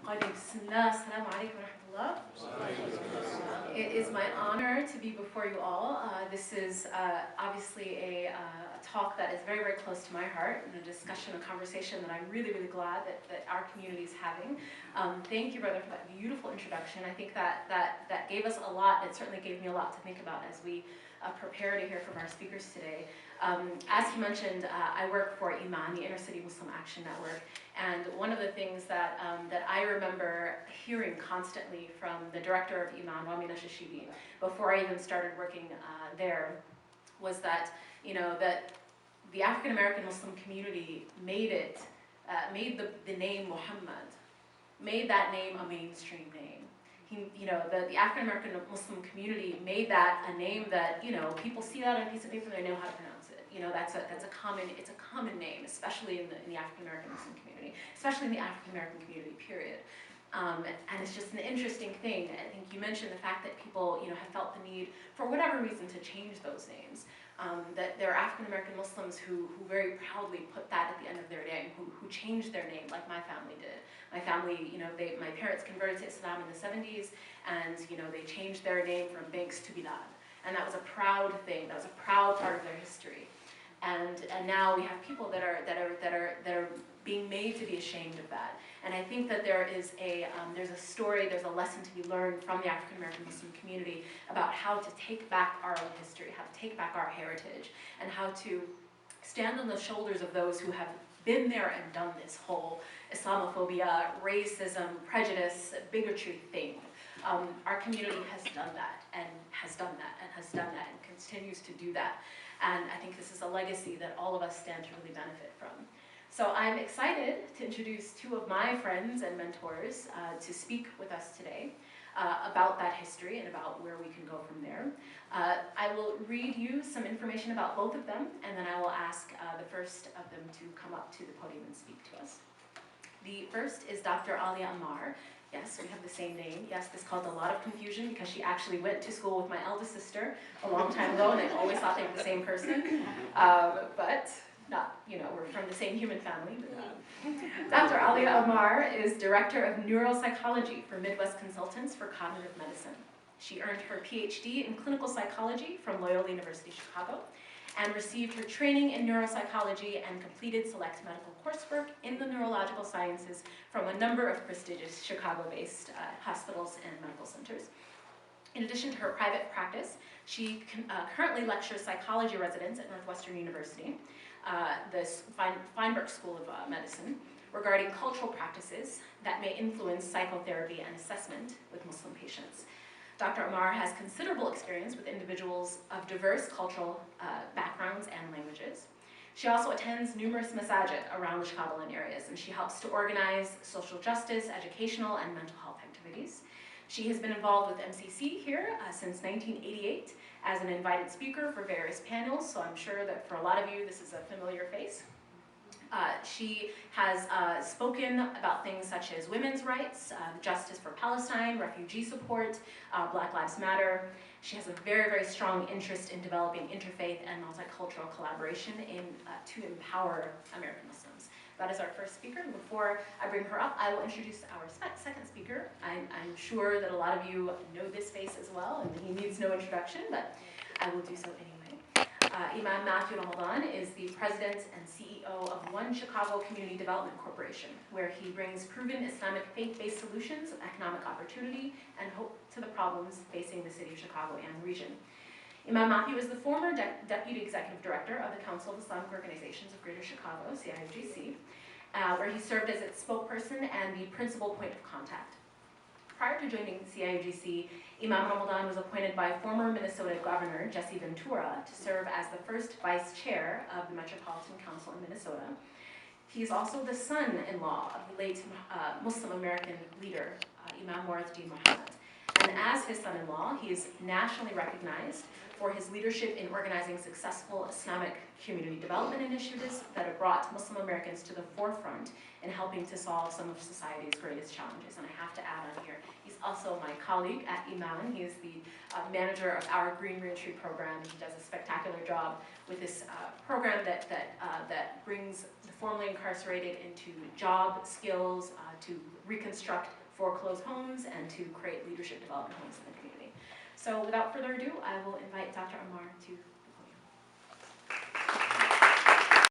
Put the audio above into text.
Assalamu alaikum wa rahmatullah. It is my honor to be before you all. This is obviously a talk that is very, very close to my heart, and a discussion, a conversation that I'm really, really glad that our community is having. Thank you, brother, for that beautiful introduction. I think that gave us a lot. It certainly gave me a lot to think about as we prepare to hear from our speakers today. As he mentioned, I work for IMAN, the Inner City Muslim Action Network, and one of the things that I remember hearing constantly from the director of IMAN, Wamina Shashibi, before I even started working there, was that that the African American Muslim community made the name Muhammad, made that name a mainstream name. The African American Muslim community made that a name that people see that on a piece of paper, they know how to pronounce it. It's a common name, especially in the African American Muslim community, especially in the African American community, period. And it's just an interesting thing. I think you mentioned the fact that people have felt the need, for whatever reason, to change those names. That there are African American Muslims who very proudly put that at the end of their name, who changed their name like my family did. My family, my parents converted to Islam in the 70s, and they changed their name from Banks to Bilal, and that was a proud thing. That was a proud part of their history. And now we have people that are being made to be ashamed of that. And I think that there's a story, there's a lesson to be learned from the African American Muslim community about how to take back our own history, how to take back our heritage, and how to stand on the shoulders of those who have been there and done this whole Islamophobia, racism, prejudice, bigotry thing. Our community has done that and has done that and has done that and continues to do that. And I think this is a legacy that all of us stand to really benefit from. So I'm excited to introduce two of my friends and mentors to speak with us today about that history and about where we can go from there. I will read you some information about both of them, and then I will ask the first of them to come up to the podium and speak to us. The first is Dr. Alia Amar. Yes, we have the same name. Yes, this caused a lot of confusion because she actually went to school with my eldest sister a long time ago, and they always thought they were the same person. But not, we're from the same human family. Dr. Alia Amar is Director of Neuropsychology for Midwest Consultants for Cognitive Medicine. She earned her PhD in clinical psychology from Loyola University Chicago and received her training in neuropsychology and completed select medical coursework in the neurological sciences from a number of prestigious Chicago-based hospitals and medical centers. In addition to her private practice, she currently lectures psychology residents at Northwestern University, the Feinberg School of Medicine, regarding cultural practices that may influence psychotherapy and assessment with Muslim patients. Dr. Amar has considerable experience with individuals of diverse cultural backgrounds and languages. She also attends numerous masajid around the Chicagoland areas, and she helps to organize social justice, educational, and mental health activities. She has been involved with MCC here since 1988 as an invited speaker for various panels, so I'm sure that for a lot of you this is a familiar face. She has spoken about things such as women's rights, justice for Palestine, refugee support, Black Lives Matter. She has a very, very strong interest in developing interfaith and multicultural collaboration to empower American Muslims. That is our first speaker. Before I bring her up, I will introduce our second speaker. I'm sure that a lot of you know this face as well, and he needs no introduction, but I will do so anyway. Imam Matthew Ramadan is the president and CEO of One Chicago Community Development Corporation, where he brings proven Islamic faith-based solutions of economic opportunity and hope to the problems facing the city of Chicago and the region. Imam Matthew is the former Deputy Executive Director of the Council of Islamic Organizations of Greater Chicago, CAIR-Chicago, where he served as its spokesperson and the principal point of contact. Prior to joining CAIR-Chicago, Imam Ramadan was appointed by former Minnesota Governor Jesse Ventura to serve as the first vice chair of the Metropolitan Council in Minnesota. He is also the son-in-law of the late Muslim American leader, Imam Mu'adh Muhammad, And as his son-in-law, he is nationally recognized for his leadership in organizing successful Islamic community development initiatives that have brought Muslim Americans to the forefront in helping to solve some of society's greatest challenges. And I have to add on here, he's also my colleague at Iman. He is the manager of our Green Reentry program. He does a spectacular job with this program that brings the formerly incarcerated into job skills, to reconstruct foreclosed homes, and to create leadership development homes in the community. So without further ado, I will invite Dr. Ammar to